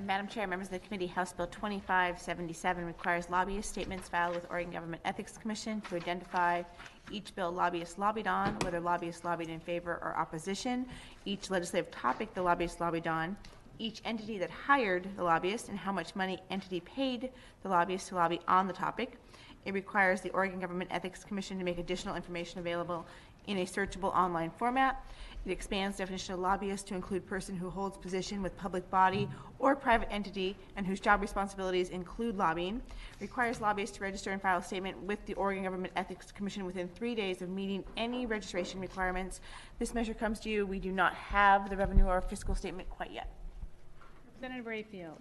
Madam Chair, members of the committee, House Bill 2577 requires lobbyist statements filed with Oregon Government Ethics Commission to identify each bill lobbyists lobbied on, whether lobbyists lobbied in favor or opposition, each legislative topic the lobbyist lobbied on, each entity that hired the lobbyist, and how much money entity paid the lobbyist to lobby on the topic. It requires the Oregon Government Ethics Commission to make additional information available in a searchable online format. It expands the definition of lobbyist to include person who holds position with public body or private entity and whose job responsibilities include lobbying. Requires lobbyists to register and file a statement with the Oregon Government Ethics Commission within 3 days of meeting any registration requirements. This measure comes to you. We do not have the revenue or fiscal statement quite yet. Representative Rayfield.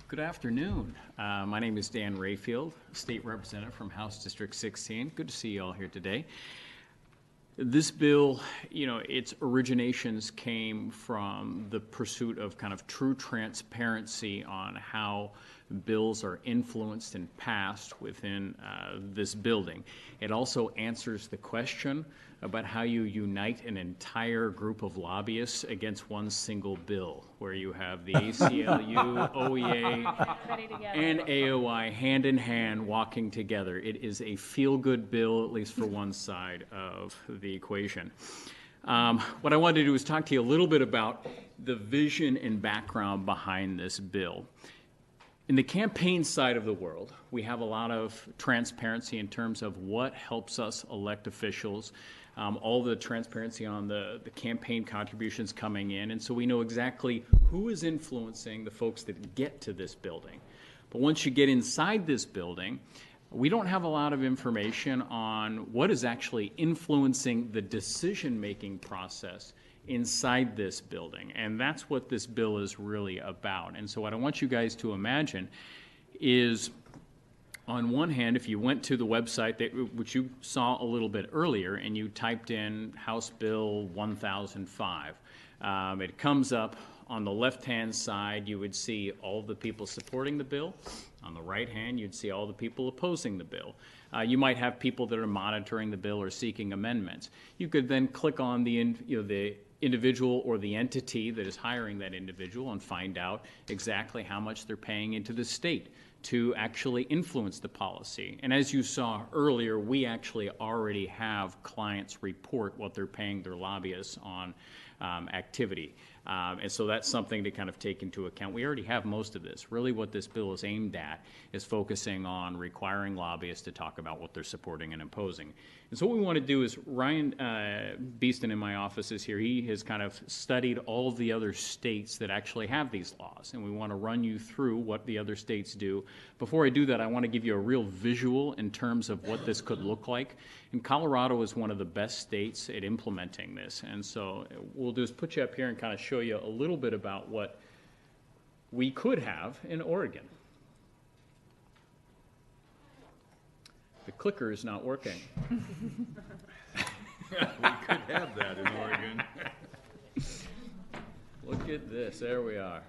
Good afternoon. My name is Dan Rayfield, State Representative from House District 16. Good to see you all here today. This bill, its originations came from the pursuit of kind of true transparency on how bills are influenced and passed within this building. It also answers the question about how you unite an entire group of lobbyists against one single bill, where you have the ACLU, OEA, and AOI hand in hand walking together. It is a feel-good bill, at least for one side of the equation. What I wanted to do is talk to you a little bit about the vision and background behind this bill. In the campaign side of the world, we have a lot of transparency in terms of what helps us elect officials, all the transparency on the campaign contributions coming in, and so we know exactly who is influencing the folks that get to this building. But once you get inside this building, we don't have a lot of information on what is actually influencing the decision-making process inside this building, and that's what this bill is really about. And so what I want you guys to imagine is, on one hand, if you went to the website, which you saw a little bit earlier, and you typed in House Bill 1005, it comes up on the left-hand side. You would see all the people supporting the bill. On the right hand, you'd see all the people opposing the bill. You might have people that are monitoring the bill or seeking amendments. You could then click on the individual or the entity that is hiring that individual and find out exactly how much they're paying into the state to actually influence the policy. And as you saw earlier, we actually already have clients report what they're paying their lobbyists on activity. And so that's something to kind of take into account. We already have most of this. Really what this bill is aimed at is focusing on requiring lobbyists to talk about what they're supporting and opposing. And so what we want to do is, Ryan Beaston in my office is here. He has kind of studied all of the other states that actually have these laws, and we want to run you through what the other states do. Before I do that, I want to give you a real visual in terms of what this could look like. And Colorado is one of the best states at implementing this, and so we'll do is put you up here and kind of show you a little bit about what we could have in Oregon. The clicker is not working. We could have that in Oregon. Look at this. There we are.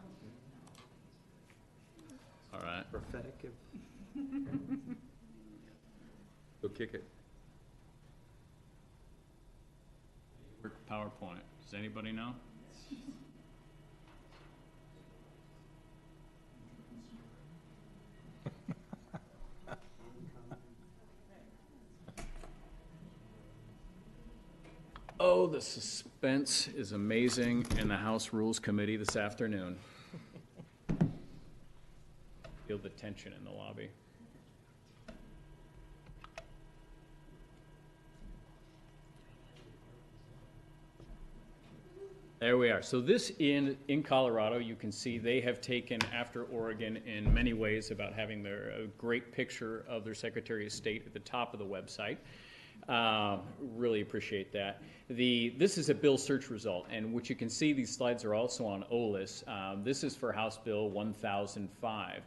All right. Prophetic. Go kick it. PowerPoint. Does anybody know? Oh, the suspense is amazing in the House Rules Committee this afternoon. Feel the tension in the lobby. There we are. So this in Colorado, you can see they have taken after Oregon in many ways about having a great picture of their Secretary of State at the top of the website. Really appreciate that. This is a bill search result, and what you can see, these slides are also on OLIS. This is for House Bill 1005.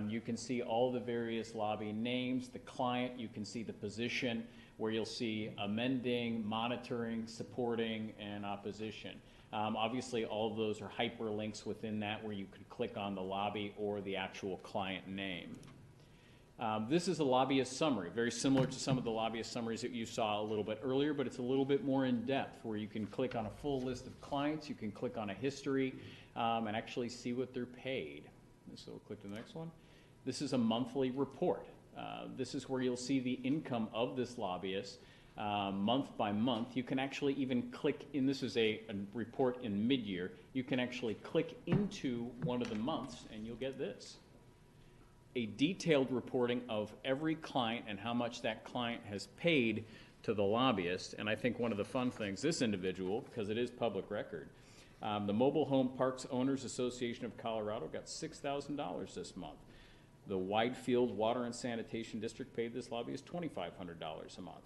You can see all the various lobby names, the client, you can see the position, where you'll see amending, monitoring, supporting, and opposition. Obviously, all of those are hyperlinks within that where you can click on the lobby or the actual client name. This is a lobbyist summary, very similar to some of the lobbyist summaries that you saw a little bit earlier, but it's a little bit more in depth, where you can click on a full list of clients, you can click on a history, and actually see what they're paid. So we'll click to the next one. This is a monthly report. This is where you'll see the income of this lobbyist month by month. You can actually even click in, this is a report in mid-year, you can actually click into one of the months and you'll get this. A detailed reporting of every client and how much that client has paid to the lobbyist. And I think one of the fun things, this individual, because it is public record, the Mobile Home Parks Owners Association of Colorado got $6,000 this month. The Rayfield Water and Sanitation District paid this lobbyist $2,500 a month.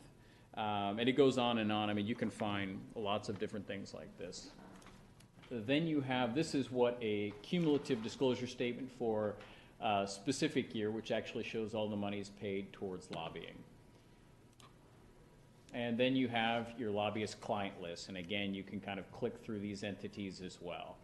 And it goes on and on. I mean, you can find lots of different things like this. Then you have, this is what a cumulative disclosure statement for a specific year, which actually shows all the monies paid towards lobbying. And then you have your lobbyist client list. And again, you can kind of click through these entities as well.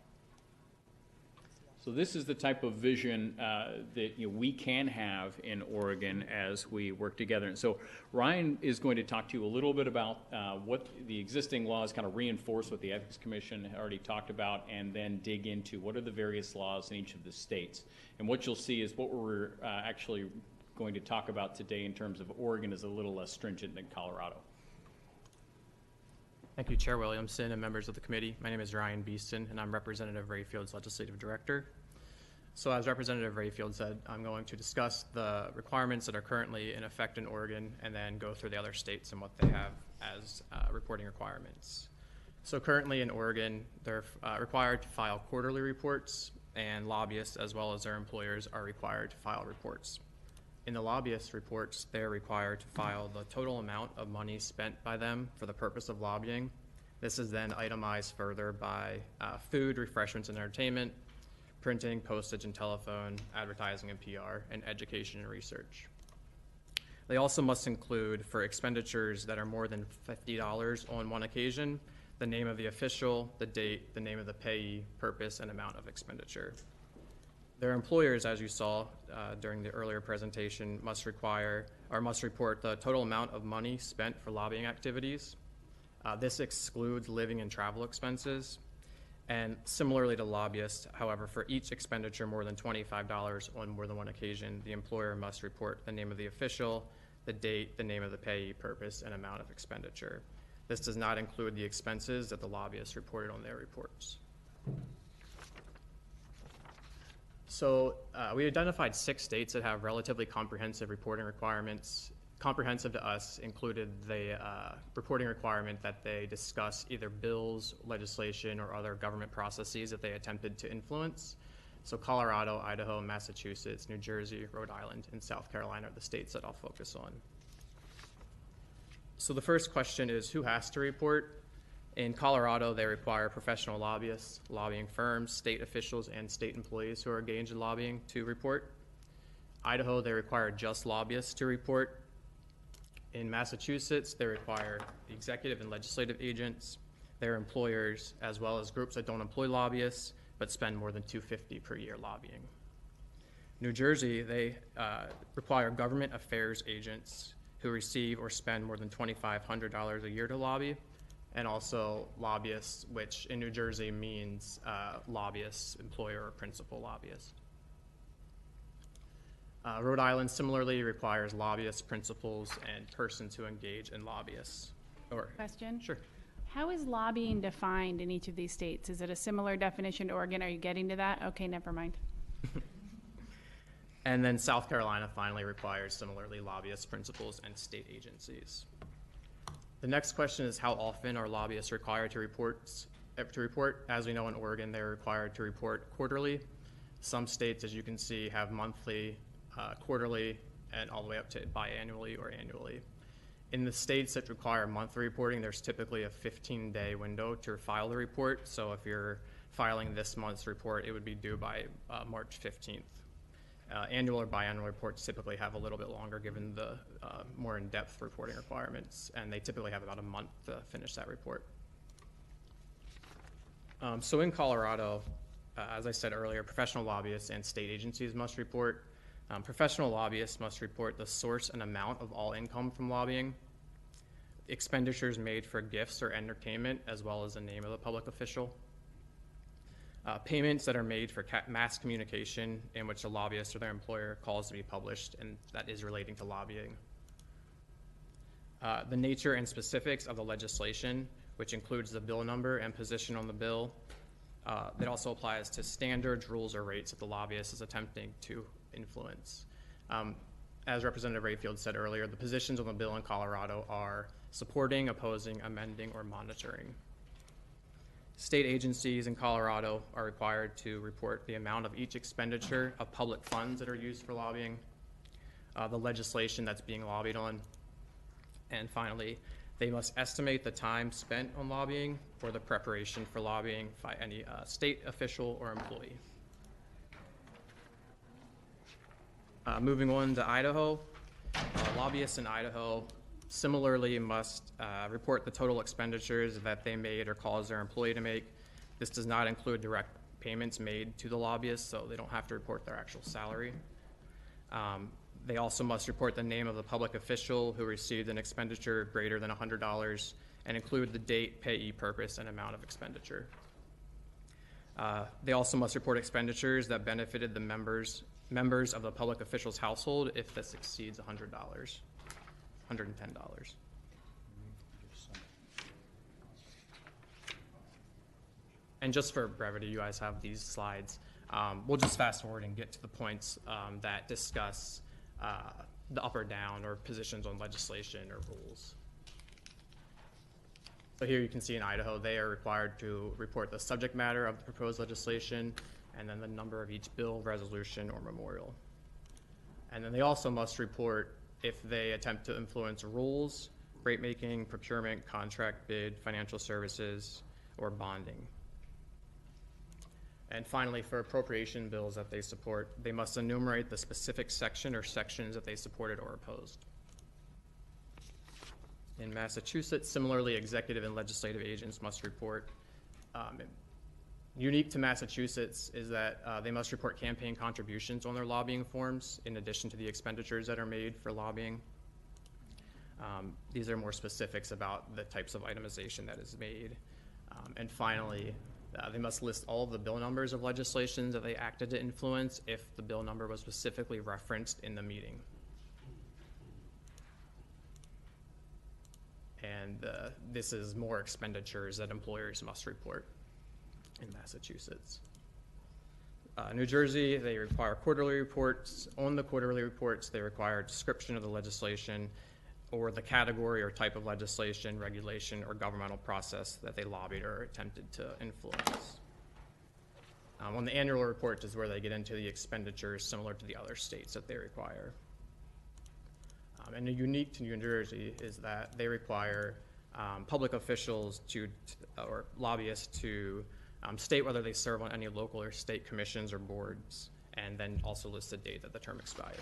So this is the type of vision that we can have in Oregon as we work together. And so Ryan is going to talk to you a little bit about what the existing laws kind of reinforce what the Ethics Commission already talked about, and then dig into what are the various laws in each of the states. And what you'll see is what we're actually going to talk about today in terms of Oregon is a little less stringent than Colorado. Thank you, Chair Williamson and members of the committee. My name is Ryan Beaston, and I'm Representative Rayfield's Legislative Director. So as Representative Rayfield said, I'm going to discuss the requirements that are currently in effect in Oregon and then go through the other states and what they have as reporting requirements. So currently in Oregon, they're required to file quarterly reports, and lobbyists as well as their employers are required to file reports. In the lobbyist reports, they're required to file the total amount of money spent by them for the purpose of lobbying. This is then itemized further by food, refreshments, and entertainment, printing, postage and telephone, advertising and PR, and education and research. They also must include, for expenditures that are more than $50 on one occasion, the name of the official, the date, the name of the payee, purpose, and amount of expenditure. Their employers, as you saw during the earlier presentation, must report the total amount of money spent for lobbying activities. This excludes living and travel expenses. And similarly to lobbyists, however, for each expenditure more than $25 on more than one occasion, the employer must report the name of the official, the date, the name of the payee, purpose, and amount of expenditure. This does not include the expenses that the lobbyists reported on their reports. So we identified 6 states that have relatively comprehensive reporting requirements. Comprehensive to us included the reporting requirement that they discuss either bills, legislation, or other government processes that they attempted to influence. So Colorado, Idaho, Massachusetts, New Jersey, Rhode Island, and South Carolina are the states that I'll focus on. So the first question is, who has to report? In Colorado, they require professional lobbyists, lobbying firms, state officials, and state employees who are engaged in lobbying to report. Idaho, they require just lobbyists to report. In Massachusetts, they require the executive and legislative agents, their employers, as well as groups that don't employ lobbyists but spend more than $250 per year lobbying. New Jersey, they require government affairs agents who receive or spend more than $2,500 a year to lobby, and also lobbyists, which in New Jersey means lobbyists, employer or principal lobbyist. Rhode Island similarly requires lobbyists, principals, and persons who engage in lobbyists. Question? Sure. How is lobbying defined in each of these states? Is it a similar definition to Oregon? Are you getting to that? Okay, never mind. And then South Carolina finally requires similarly lobbyists, principals, and state agencies. The next question is, how often are lobbyists required to report? As we know, in Oregon, they're required to report quarterly. Some states, as you can see, have monthly, quarterly, and all the way up to biannually or annually. In the states that require monthly reporting, there's typically a 15-day window to file the report. So if you're filing this month's report, it would be due by March 15th. Annual or biannual reports typically have a little bit longer given the more in-depth reporting requirements, and they typically have about a month to finish that report. So in Colorado, as I said earlier, professional lobbyists and state agencies must report. Professional lobbyists must report the source and amount of all income from lobbying, expenditures made for gifts or entertainment, as well as the name of the public official. payments that are made for mass communication in which a lobbyist or their employer calls to be published, and that is relating to lobbying. The nature and specifics of the legislation, which includes the bill number and position on the bill. It also applies to standards, rules, or rates that the lobbyist is attempting to influence. As Representative Rayfield said earlier, the positions on the bill in Colorado are supporting, opposing, amending, or monitoring. State agencies in Colorado are required to report the amount of each expenditure of public funds that are used for lobbying, the legislation that's being lobbied on, and finally, they must estimate the time spent on lobbying or the preparation for lobbying by any state official or employee. Moving on to Idaho, lobbyists in Idaho similarly must report the total expenditures that they made or caused their employee to make. This does not include direct payments made to the lobbyists, so they don't have to report their actual salary. They also must report the name of the public official who received an expenditure greater than $100 and include the date, payee, purpose, and amount of expenditure. They also must report expenditures that benefited the members of the public official's household if this exceeds $100, $110. And just for brevity, you guys have these slides. We'll just fast forward and get to the points that discuss the up or down or positions on legislation or rules. So here you can see in Idaho, they are required to report the subject matter of the proposed legislation and then the number of each bill, resolution, or memorial. And then they also must report if they attempt to influence rules, rate making, procurement, contract bid, financial services, or bonding. And finally, for appropriation bills that they support, they must enumerate the specific section or sections that they supported or opposed. In Massachusetts, similarly, executive and legislative agents must report. Unique to Massachusetts is that they must report campaign contributions on their lobbying forms in addition to the expenditures that are made for lobbying. These are more specifics about the types of itemization that is made. And finally, they must list all of the bill numbers of legislation that they acted to influence if the bill number was specifically referenced in the meeting. And this is more expenditures that employers must report in Massachusetts. New Jersey, they require quarterly reports. On the quarterly reports, they require a description of the legislation or the category or type of legislation, regulation, or governmental process that they lobbied or attempted to influence. On the annual report is where they get into the expenditures similar to the other states that they require. And unique to New Jersey is that they require public officials or lobbyists to state whether they serve on any local or state commissions or boards, and then also list the date that the term expires.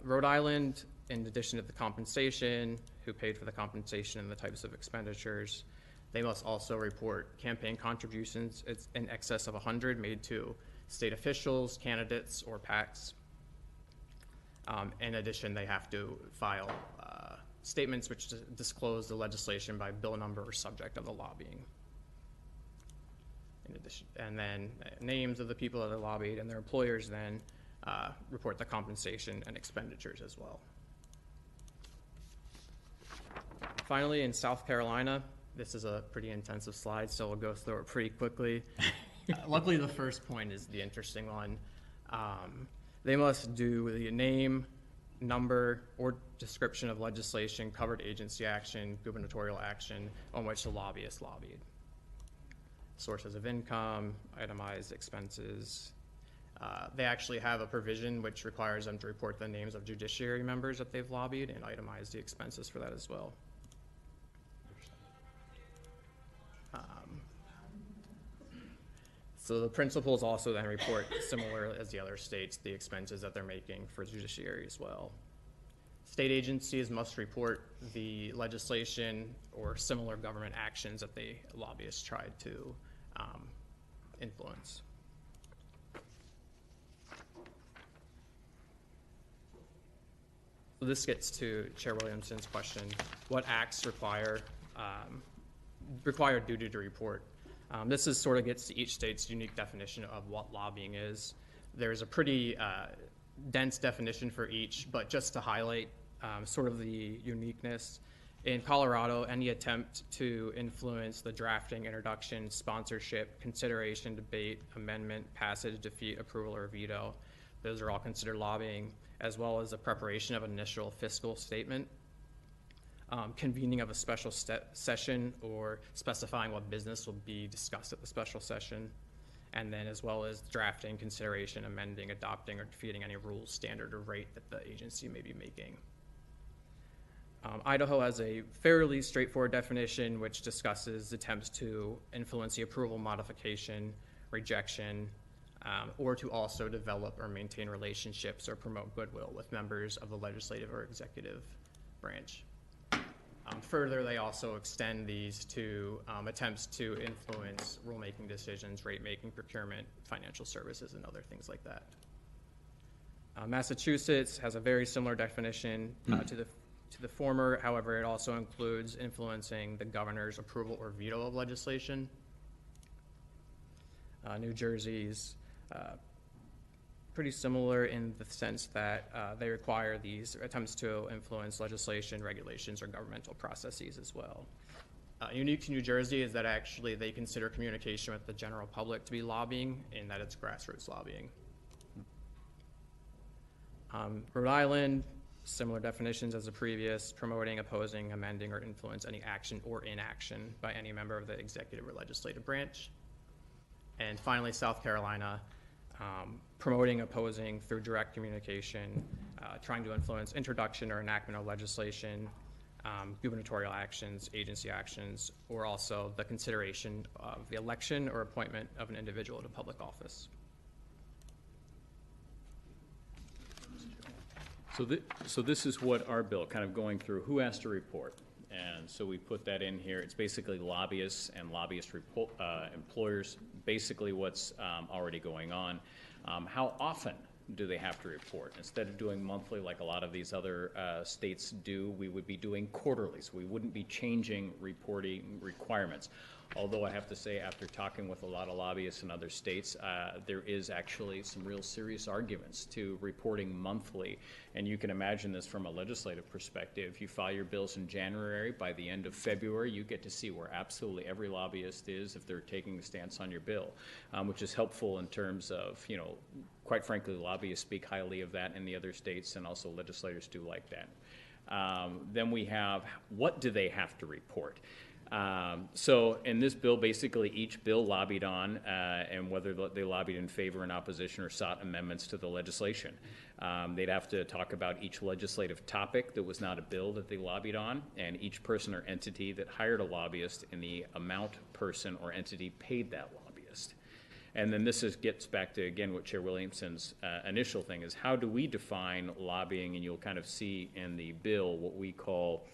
Rhode Island, in addition to the compensation, who paid for the compensation and the types of expenditures, they must also report campaign contributions in excess of 100 made to state officials, candidates, or PACs. In addition, they have to file statements which disclose the legislation by bill number or subject of the lobbying. In addition, and then names of the people that are lobbied and their employers then report the compensation and expenditures as well. Finally, in South Carolina, this is a pretty intensive slide, so we'll go through it pretty quickly. Luckily, the first point is the interesting one. They must do the name, number, or description of legislation, covered agency action, gubernatorial action on which the lobbyist lobbied. Sources of income, itemized expenses. They actually have a provision which requires them to report the names of judiciary members that they've lobbied and itemize the expenses for that as well. So the principals also then report, similar as the other states, the expenses that they're making for judiciary as well. State agencies must report the legislation or similar government actions that the lobbyists tried to influence. So this gets to Chair Williamson's question: what acts require duty to report? This is sort of gets to each state's unique definition of what lobbying is. There's a pretty dense definition for each, but just to highlight sort of the uniqueness, in Colorado, any attempt to influence the drafting, introduction, sponsorship, consideration, debate, amendment, passage, defeat, approval, or veto, those are all considered lobbying, as well as the preparation of an initial fiscal statement, convening of a special session, or specifying what business will be discussed at the special session, and then as well as drafting, consideration, amending, adopting, or defeating any rule, standard, or rate that the agency may be making. Idaho has a fairly straightforward definition which discusses attempts to influence the approval, modification, rejection, or to also develop or maintain relationships or promote goodwill with members of the legislative or executive branch. Further, they also extend these to attempts to influence rulemaking decisions, rate-making, procurement, financial services, and other things like that. Massachusetts has a very similar definition to the former. However, it also includes influencing the governor's approval or veto of legislation. New Jersey's pretty similar in the sense that they require these attempts to influence legislation, regulations, or governmental processes as well. Unique to New Jersey is that actually they consider communication with the general public to be lobbying, in that it's grassroots lobbying. Rhode Island, similar definitions as the previous: promoting, opposing, amending, or influence any action or inaction by any member of the executive or legislative branch. And finally, South Carolina, promoting, opposing through direct communication, trying to influence introduction or enactment of legislation, gubernatorial actions, agency actions, or also the consideration of the election or appointment of an individual to public office. So this is what our bill, kind of going through who has to report. And so we put that in here. It's basically lobbyists and lobbyist employers, basically what's already going on. How often do they have to report? Instead of doing monthly like a lot of these other states do, we would be doing quarterly. So we wouldn't be changing reporting requirements. Although I have to say, after talking with a lot of lobbyists in other states, there is actually some real serious arguments to reporting monthly. And you can imagine this from a legislative perspective. You file your bills in January. By the end of February, you get to see where absolutely every lobbyist is if they're taking a stance on your bill, which is helpful in terms of, you know, quite frankly, lobbyists speak highly of that in the other states, and also legislators do like that. Then we have, what do they have to report? So in this bill, basically each bill lobbied on, and whether they lobbied in favor, in opposition, or sought amendments to the legislation. They'd have to talk about each legislative topic that was not a bill that they lobbied on, and each person or entity that hired a lobbyist, and the amount person or entity paid that lobbyist. And then this gets back to, again, what Chair Williamson's initial thing is, how do we define lobbying? And you'll kind of see in the bill what we call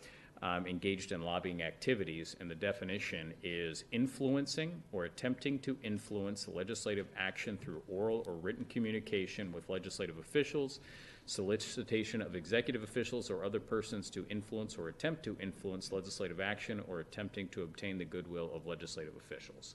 engaged in lobbying activities, and the definition is influencing or attempting to influence legislative action through oral or written communication with legislative officials, solicitation of executive officials or other persons to influence or attempt to influence legislative action, or attempting to obtain the goodwill of legislative officials.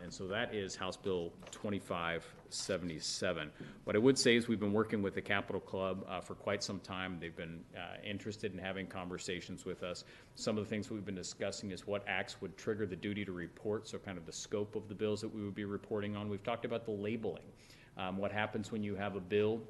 And so that is House Bill 2577. What I would say is we've been working with the Capitol Club for quite some time. They've been interested in having conversations with us. Some of the things we've been discussing is what acts would trigger the duty to report, so kind of the scope of the bills that we would be reporting on. We've talked about the labeling. What happens when you have a bill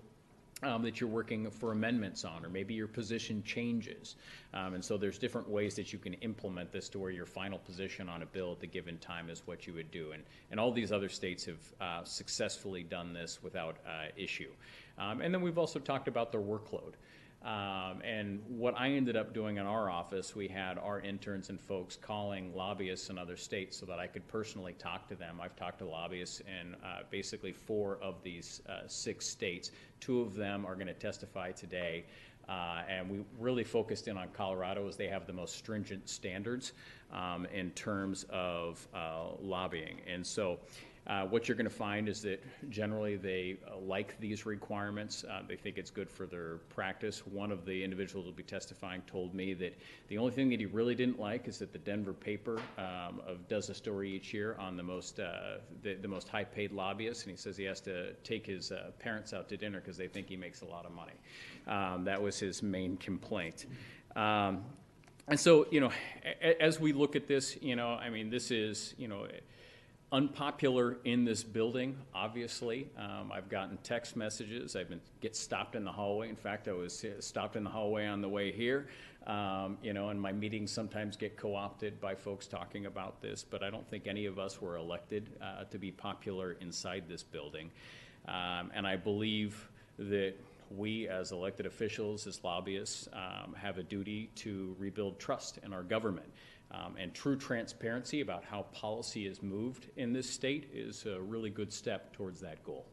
that you're working for amendments on, or maybe your position changes. And so there's different ways that you can implement this to where your final position on a bill at the given time is what you would do. And all these other states have successfully done this without issue. And then we've also talked about their workload. And what I ended up doing in our office, we had our interns and folks calling lobbyists in other states so that I could personally talk to them. I've talked to lobbyists in basically 4 of these 6 states. 2 of them are going to testify today. And we really focused in on Colorado, as they have the most stringent standards in terms of lobbying. And so What you're going to find is that generally they like these requirements. They think it's good for their practice. One of the individuals who will be testifying told me that the only thing that he really didn't like is that the Denver paper does a story each year on the most high-paid lobbyists, and he says he has to take his parents out to dinner because they think he makes a lot of money. That was his main complaint. And so, as we look at this, I mean, this is, unpopular in this building, obviously. I've gotten text messages. Get stopped in the hallway. In fact, I was stopped in the hallway on the way here. And my meetings sometimes get co-opted by folks talking about this, but I don't think any of us were elected to be popular inside this building. And I believe that we, as elected officials, as lobbyists, have a duty to rebuild trust in our government. And true transparency about how policy is moved in this state is a really good step towards that goal.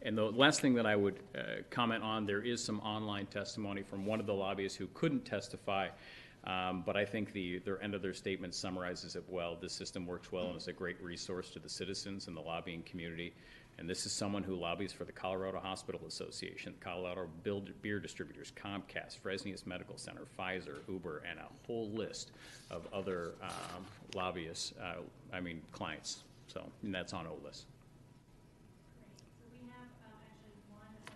And the last thing that I would comment on, there is some online testimony from one of the lobbyists who couldn't testify, but I think their end of their statement summarizes it well. This system works well and is a great resource to the citizens and the lobbying community. And this is someone who lobbies for the Colorado Hospital Association, Colorado Beer Distributors, Comcast, Fresenius Medical Center, Pfizer, Uber, and a whole list of other lobbyists, clients. So, and that's on OLIS. So we have actually one of the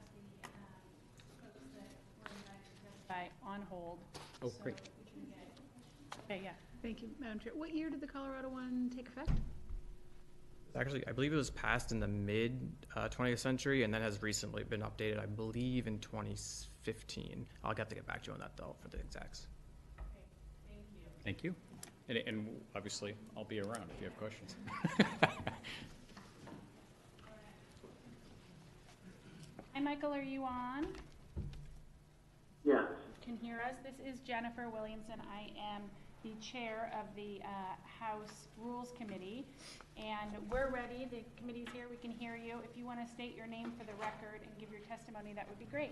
folks that were invited to testify on hold. Oh, So great. we can get- Okay, yeah. Thank you, Madam Chair. What year did the Colorado one take effect? Actually, I believe it was passed in the mid 20th century and then has recently been updated, I believe, in 2015. I'll have to get back to you on that, though, for the exacts. Okay, thank you. Thank you. And obviously, I'll be around if you have questions. Hi, Michael, are you on? Yes. Can hear us? This is Jennifer Williamson. I am the chair of the House Rules Committee, and we're ready. The committee's here. We can hear you. If you want to state your name for the record and give your testimony, that would be great.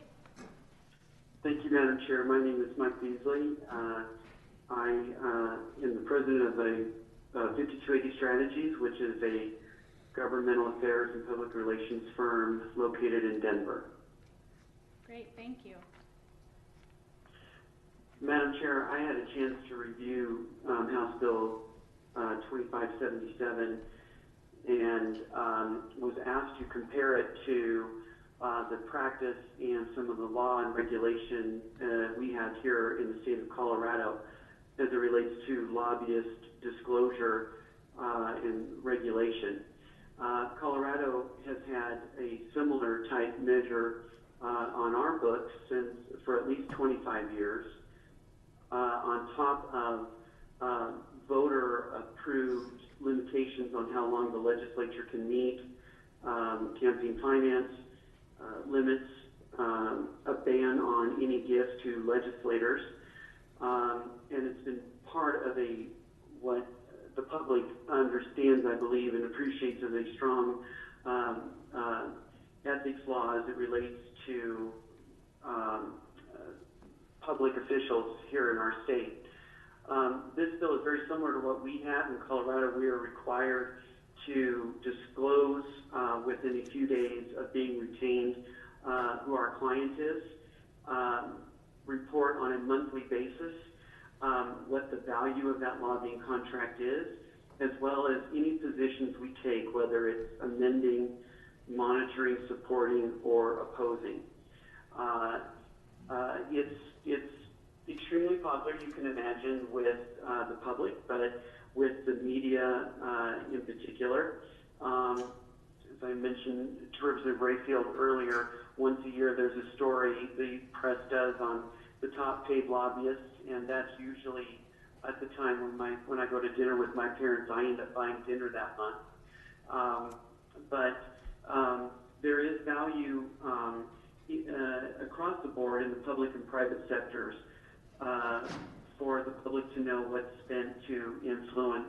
Thank you, Madam Chair. My name is Mike Beasley. I am the president of the 5280 Strategies, which is a governmental affairs and public relations firm located in Denver. Great, thank you. Madam Chair, I had a chance to review House Bill 2577 and was asked to compare it to the practice and some of the law and regulation we have here in the state of Colorado as it relates to lobbyist disclosure and regulation. Colorado has had a similar type measure on our books for at least 25 years. On top of voter-approved limitations on how long the legislature can meet, campaign finance limits, a ban on any gifts to legislators, and it's been part of what the public understands, I believe, and appreciates as a strong ethics law as it relates to public officials here in our state. This bill is very similar to what we have in Colorado. We are required to disclose within a few days of being retained who our client is, report on a monthly basis what the value of that lobbying contract is, as well as any positions we take, whether it's amending, monitoring, supporting, or opposing. It's extremely popular, you can imagine, with the public, but with the media in particular. As I mentioned to Representative Rayfield earlier, once a year there's a story the press does on the top paid lobbyists, and that's usually at the time when I go to dinner with my parents. I end up buying dinner that month. But there is value across the board in the public and private sectors for the public to know what's spent to influence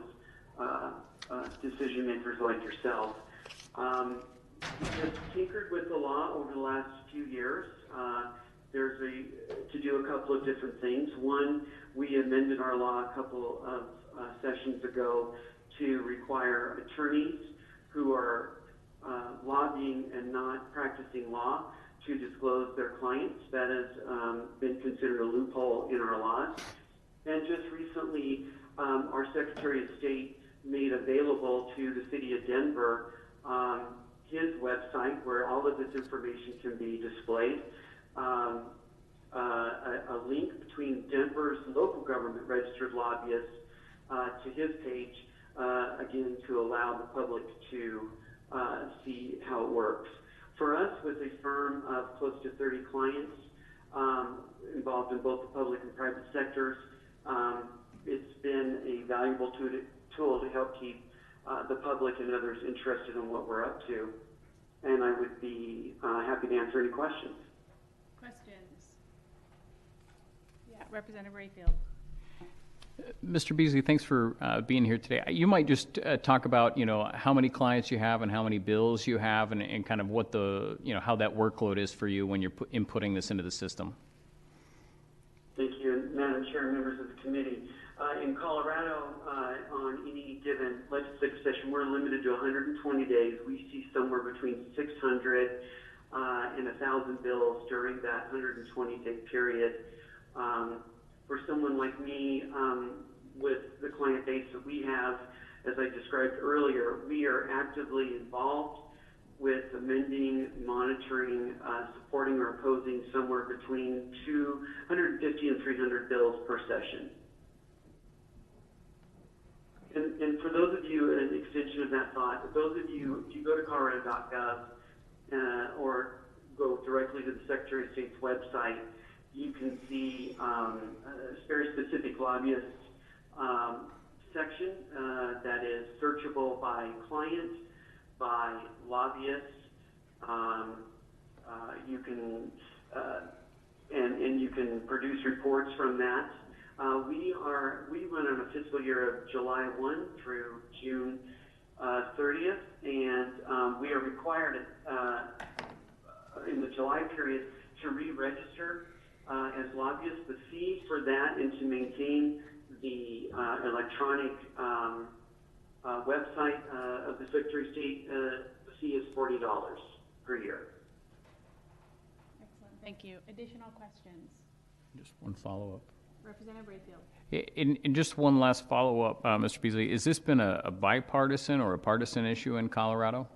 decision makers like yourself. We've tinkered with the law over the last few years. There's to do a couple of different things. One, we amended our law a couple of sessions ago to require attorneys who are lobbying and not practicing law to disclose their clients. That has been considered a loophole in our laws. And just recently, our Secretary of State made available to the City of Denver his website where all of this information can be displayed. A link between Denver's local government registered lobbyists to his page, again, to allow the public to see how it works. For us, with a firm of close to 30 clients involved in both the public and private sectors, it's been a valuable tool to help keep the public and others interested in what we're up to. And I would be happy to answer any questions. Questions? Yeah, Representative Rayfield. Mr. Beasley, thanks for being here today. You might just talk about, how many clients you have and how many bills you have and kind of what the, how that workload is for you when you're inputting this into the system. Thank you, Madam Chair and members of the committee. In Colorado, on any given legislative session, we're limited to 120 days. We see somewhere between 600 and 1,000 bills during that 120-day period. For someone like me, with the client base that we have, as I described earlier, we are actively involved with amending, monitoring, supporting or opposing somewhere between 250 and 300 bills per session. And for those of you, an extension of that thought, those of you, if you go to colorado.gov or go directly to the Secretary of State's website, you can see a very specific lobbyist section that is searchable by client, by lobbyists. You can and you can produce reports from that. We run on a fiscal year of July 1 through June 30th, and we are required in the July period to re-register as lobbyists. The fee for that and to maintain the electronic website of the Secretary of State, the fee is $40 per year. Excellent, thank you. Additional questions? Just one follow-up. Representative Rayfield. And just one last follow-up, Mr. Beasley. Has this been a bipartisan or a partisan issue in Colorado?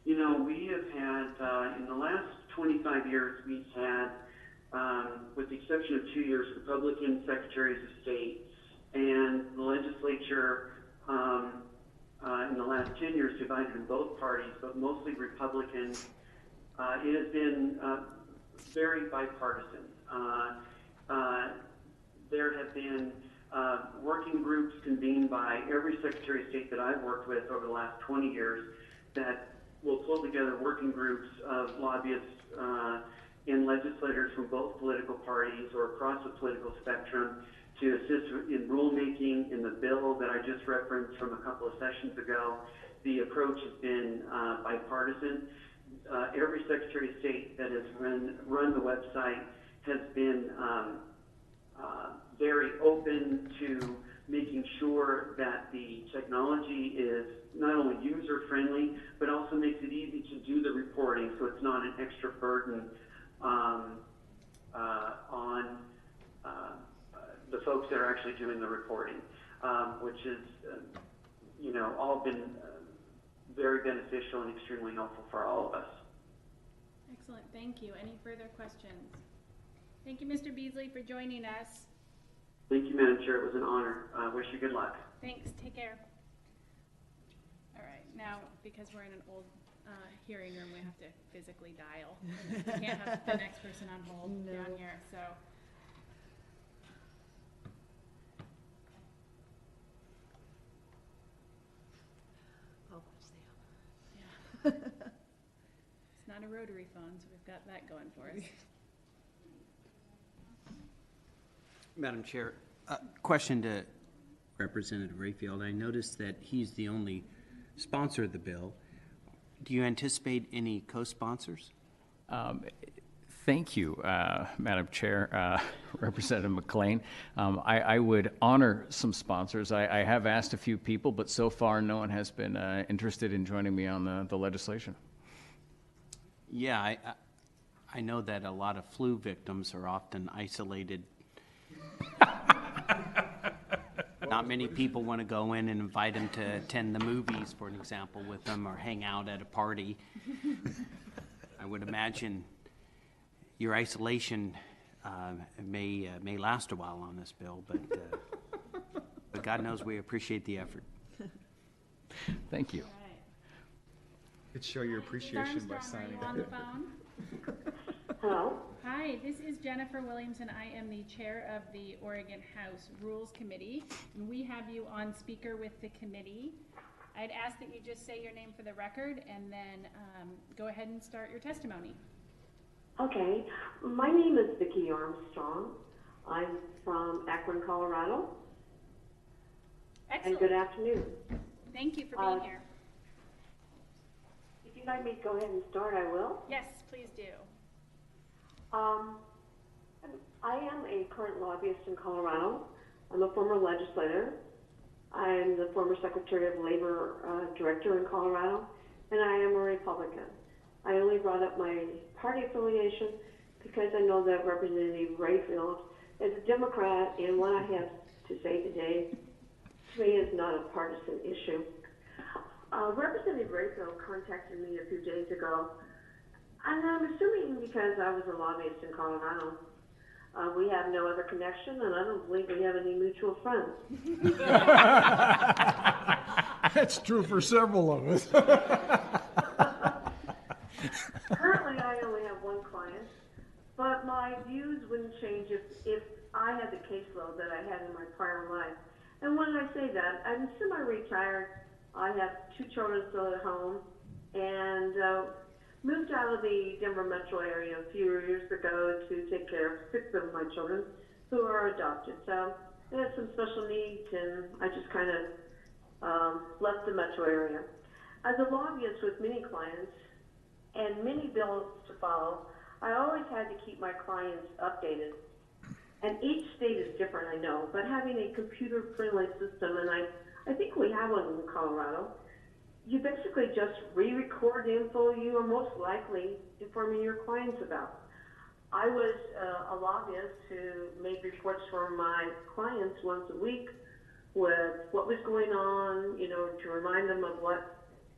We have had, in the last 25 years, we've had, with the exception of 2 years, Republican secretaries of state, and the legislature in the last 10 years divided in both parties, but mostly Republican. It has been very bipartisan. There have been working groups convened by every Secretary of State that I've worked with over the last 20 years that will pull together working groups of lobbyists and legislators from both political parties or across the political spectrum to assist in rulemaking. In the bill that I just referenced from a couple of sessions ago, the approach has been bipartisan. Every Secretary of State that has run the website has been very open to making sure that the technology is not only user-friendly, but also makes it easy to do the reporting, so it's not an extra burden on the folks that are actually doing the reporting, which is, all been very beneficial and extremely helpful for all of us. Excellent, thank you. Any further questions? Thank you, Mr. Beasley, for joining us. Thank you, Madam Chair. It was an honor. Wish you good luck. Thanks, take care. All right, now, because we're in an old hearing room, we have to physically dial. We can't have the next person on hold down here, so. Yeah. It's not a rotary phone, so we've got that going for us. Madam Chair, question to Representative Rayfield. I noticed that he's the only sponsor of the bill. Do you anticipate any co-sponsors? Thank you, Madam Chair, Representative McLean. I would honor some sponsors. I have asked a few people, but so far no one has been interested in joining me on the legislation. Yeah, I know that a lot of flu victims are often isolated. Not many people want to go in and invite them to attend the movies, for an example, with them, or hang out at a party. I would imagine your isolation may last a while on this bill, but God knows we appreciate the effort. Thank you. All right. Could show your appreciation by Armstrong, signing are you on the it. phone? Hello? Hi, this is Jennifer Williamson. I am the chair of the Oregon House Rules Committee, and we have you on speaker with the committee. I'd ask that you just say your name for the record and then go ahead and start your testimony. Okay, my name is Vicki Armstrong. I'm from Akron, Colorado. Excellent. And good afternoon. Thank you for being here. If you'd like me to go ahead and start, I will. Yes, please do. I am a current lobbyist in Colorado. I'm a former legislator. I'm the former Secretary of Labor Director in Colorado, and I am a Republican. I only brought up my party affiliation because I know that Representative Rayfield is a Democrat, and what I have to say today, to me, is not a partisan issue. Representative Rayfield contacted me a few days ago, and I'm assuming because I was a lobbyist in Colorado. We have no other connection, and I don't believe we have any mutual friends. That's true for several of us. Currently, I only have one client, but my views wouldn't change if I had the caseload that I had in my prior life. And when I say that, I'm semi-retired. I have 2 children still at home, and moved out of the Denver metro area a few years ago to take care of 6 of my children who are adopted. So they had some special needs, and I just kind of left the metro area. As a lobbyist with many clients and many bills to follow, I always had to keep my clients updated. And each state is different, I know, but having a computer-friendly system, and I think we have one in Colorado, you basically just re-record the info you are most likely informing your clients about. I was a lobbyist who made reports for my clients once a week with what was going on, you know, to remind them of what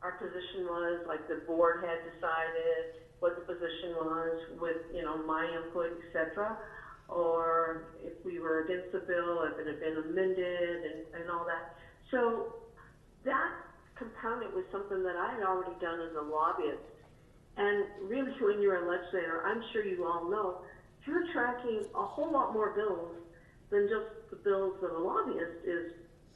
our position was, like the board had decided, what the position was with, you know, my input, etc. Or if we were against the bill, if it had been amended and all that. So that component was something that I had already done as a lobbyist. And really, when you're a legislator, I'm sure you all know, you're tracking a whole lot more bills than just the bills that a lobbyist is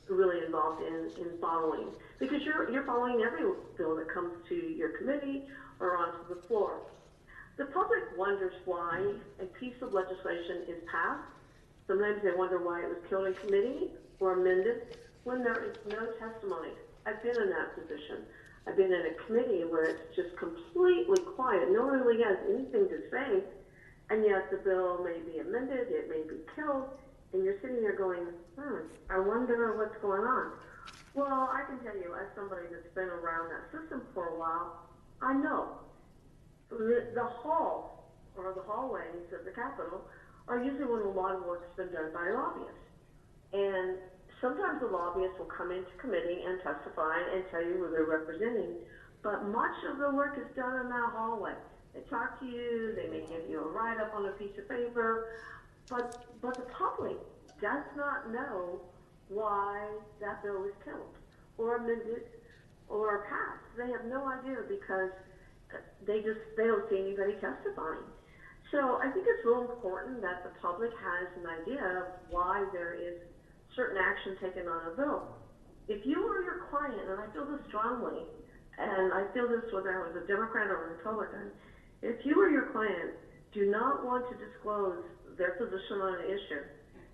really involved in following. Because you're following every bill that comes to your committee or onto the floor. The public wonders why a piece of legislation is passed. Sometimes they wonder why it was killed in committee or amended when there is no testimony. I've been in that position. I've been in a committee where it's just completely quiet. No one really has anything to say, and yet the bill may be amended, it may be killed, and you're sitting there going, I wonder what's going on. Well, I can tell you, as somebody that's been around that system for a while, I know the hall or the hallways of the Capitol are usually when a lot of work's been done by lobbyists. And sometimes the lobbyists will come into committee and testify and tell you who they're representing, but much of the work is done in that hallway. They talk to you, they may give you a write-up on a piece of paper, but the public does not know why that bill was killed or amended or passed. They have no idea because they don't see anybody testifying. So I think it's real important that the public has an idea of why there is certain action taken on a bill. If you or your client, and I feel this strongly, and I feel this whether I was a Democrat or a Republican, if you or your client do not want to disclose their position on an issue,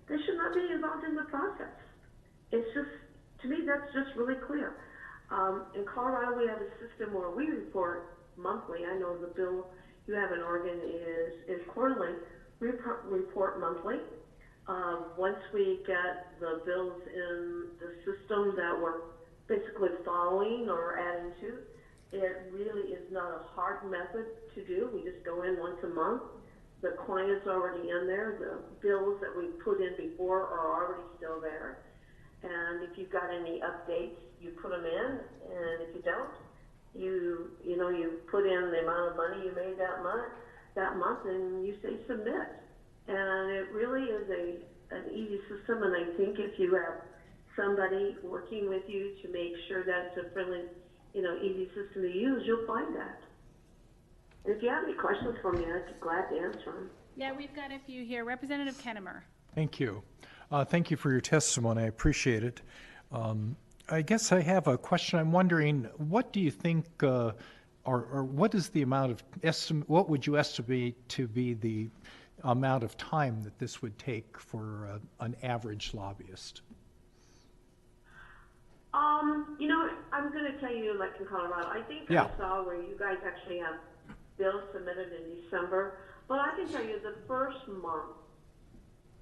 they should not be involved in the process. It's just, to me, that's just really clear. In Colorado, we have a system where we report monthly. I know the bill you have in Oregon is quarterly, report monthly. Once we get the bills in the system that we're basically following or adding to, it really is not a hard method to do. We just go in once a month. The client's already in there. The bills that we put in before are already still there. And if you've got any updates, you put them in. And if you don't, you put in the amount of money you made that month, and you say submit. And it really is an easy system. And I think if you have somebody working with you to make sure that it's a friendly, easy system to use, you'll find that. And if you have any questions for me, I'd be glad to answer them. Yeah, we've got a few here. Representative Kennemer. Thank you. Thank you for your testimony. I appreciate it. I guess I have a question. I'm wondering, what do you think, or what is the amount of what would you estimate to be the amount of time that this would take for an average lobbyist? I'm going to tell you, like in Colorado, I think Yeah. I saw where you guys actually have bills submitted in December, but I can tell you the first month,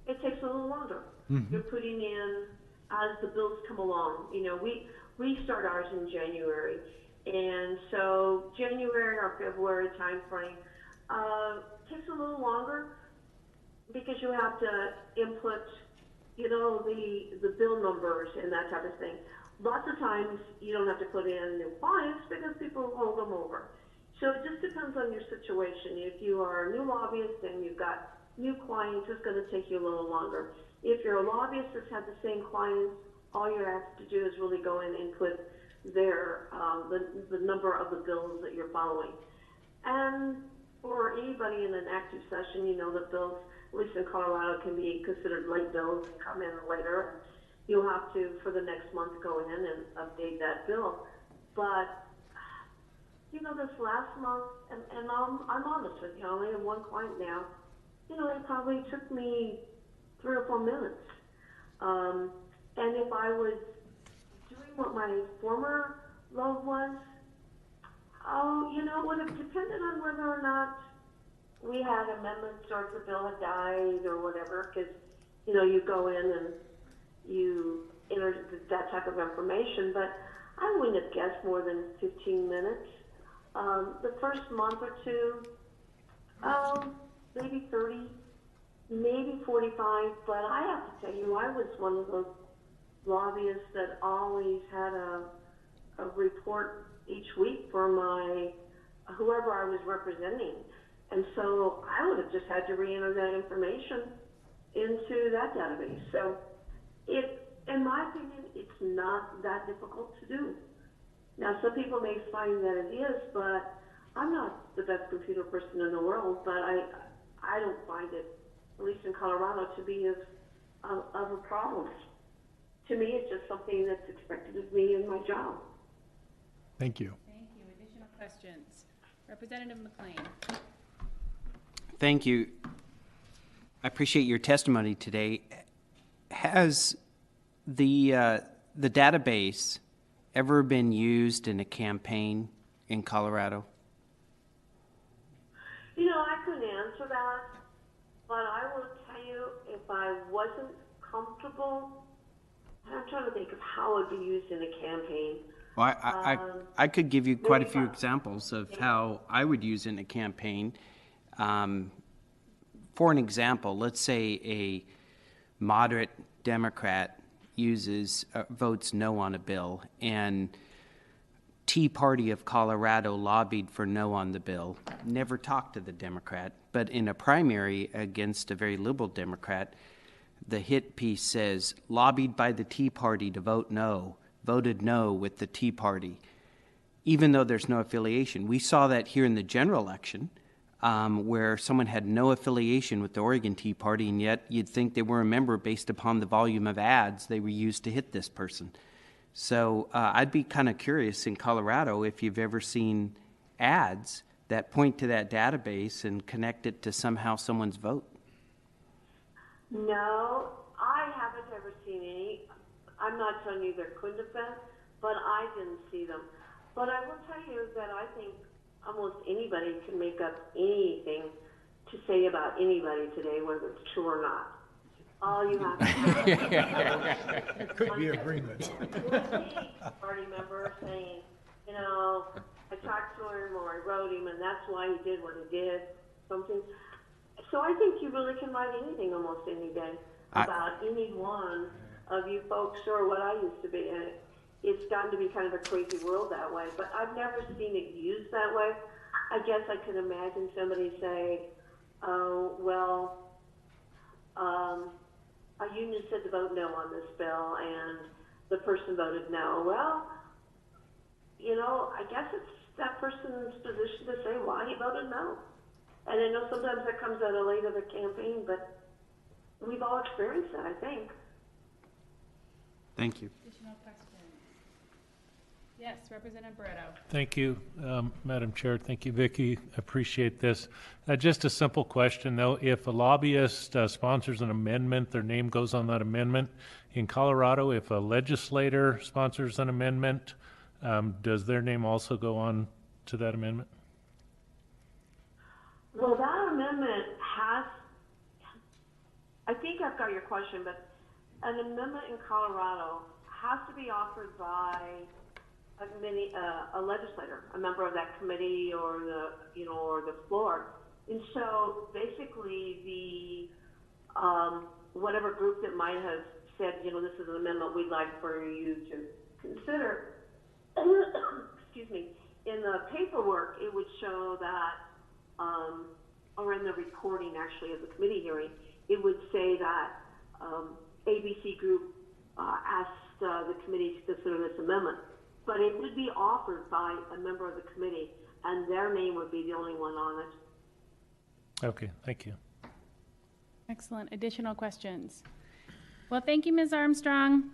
it takes a little longer. Mm-hmm. You're putting in as the bills come along. We start ours in January, and so January or February time frame takes a little longer because you have to input, the bill numbers and that type of thing. Lots of times you don't have to put in new clients because people hold them over. So it just depends on your situation. If you are a new lobbyist and you've got new clients, it's going to take you a little longer. If you're a lobbyist that's had the same clients, all you have to do is really go in and put their the number of the bills that you're following. And for anybody in an active session, the bills, at least in Colorado, can be considered late bills and come in later. You'll have to, for the next month, go in and update that bill. But, this last month, and I'm honest with you, I only have one client now, it probably took me 3 or 4 minutes. And if I was doing what my former load was, it would have depended on whether or not we had amendments or if the bill had died or whatever, because, you go in and you enter that type of information, but I wouldn't have guessed more than 15 minutes. The first month or two, maybe 30, maybe 45, but I have to tell you, I was one of those lobbyists that always had a report each week for whoever I was representing. And so I would have just had to re-enter that information into that database. So in my opinion, it's not that difficult to do. Now, some people may find that it is, but I'm not the best computer person in the world, but I don't find it, at least in Colorado, to be of a problem. To me, it's just something that's expected of me in my job. Thank you. Thank you. Additional questions? Representative McLean. Thank you. I appreciate your testimony today. Has the database ever been used in a campaign in Colorado? I couldn't answer that, but I will tell you, if I wasn't comfortable, I'm trying to think of how it would be used in a campaign. Well, I could give you quite a few examples of how I would use it in a campaign. For an example, let's say a moderate Democrat votes no on a bill, and Tea Party of Colorado lobbied for no on the bill, never talked to the Democrat, but in a primary against a very liberal Democrat, the hit piece says, lobbied by the Tea Party to vote no, voted no with the Tea Party, even though there's no affiliation. We saw that here in the general election, where someone had no affiliation with the Oregon Tea Party, and yet you'd think they were a member based upon the volume of ads they were used to hit this person. So I'd be kind of curious in Colorado if you've ever seen ads that point to that database and connect it to somehow someone's vote. No, I haven't ever seen any. I'm not telling you there couldn't have been, but I didn't see them. But I will tell you that I think almost anybody can make up anything to say about anybody today, whether it's true or not. All you have to have There could be agreement. party member saying, you know, I talked to him or I wrote him and that's why he did what he did, something. So I think you really can write anything almost any day about any one of you folks or what I used to be. And it's gotten to be kind of a crazy world that way, but I've never seen it used that way. I guess I could imagine somebody saying, oh, well, our union said to vote no on this bill and the person voted no. Well, you know, I guess it's that person's position to say why he voted no. And I know sometimes that comes out of late of the campaign, but we've all experienced that, I think. Thank you. Additional questions? Yes, Representative Barretto. Thank you, Madam Chair. Thank you, Vicki. Appreciate this. Just a simple question, though. If a lobbyist sponsors an amendment, their name goes on that amendment. In Colorado, if a legislator sponsors an amendment, does their name also go on to that amendment? Well, that amendment has, I think I've got your question, but an amendment in Colorado has to be offered by a committee, a legislator, a member of that committee or the, you know, or the floor. And so basically the, whatever group that might have said, you know, this is an amendment we'd like for you to consider, excuse me, in the paperwork, it would show that, or in the reporting actually of the committee hearing, it would say that ABC group asked the committee to consider this amendment. But it would be offered by a member of the committee, and their name would be the only one on it. Okay, thank you. Excellent. Additional questions? Well, thank you, Ms. Armstrong.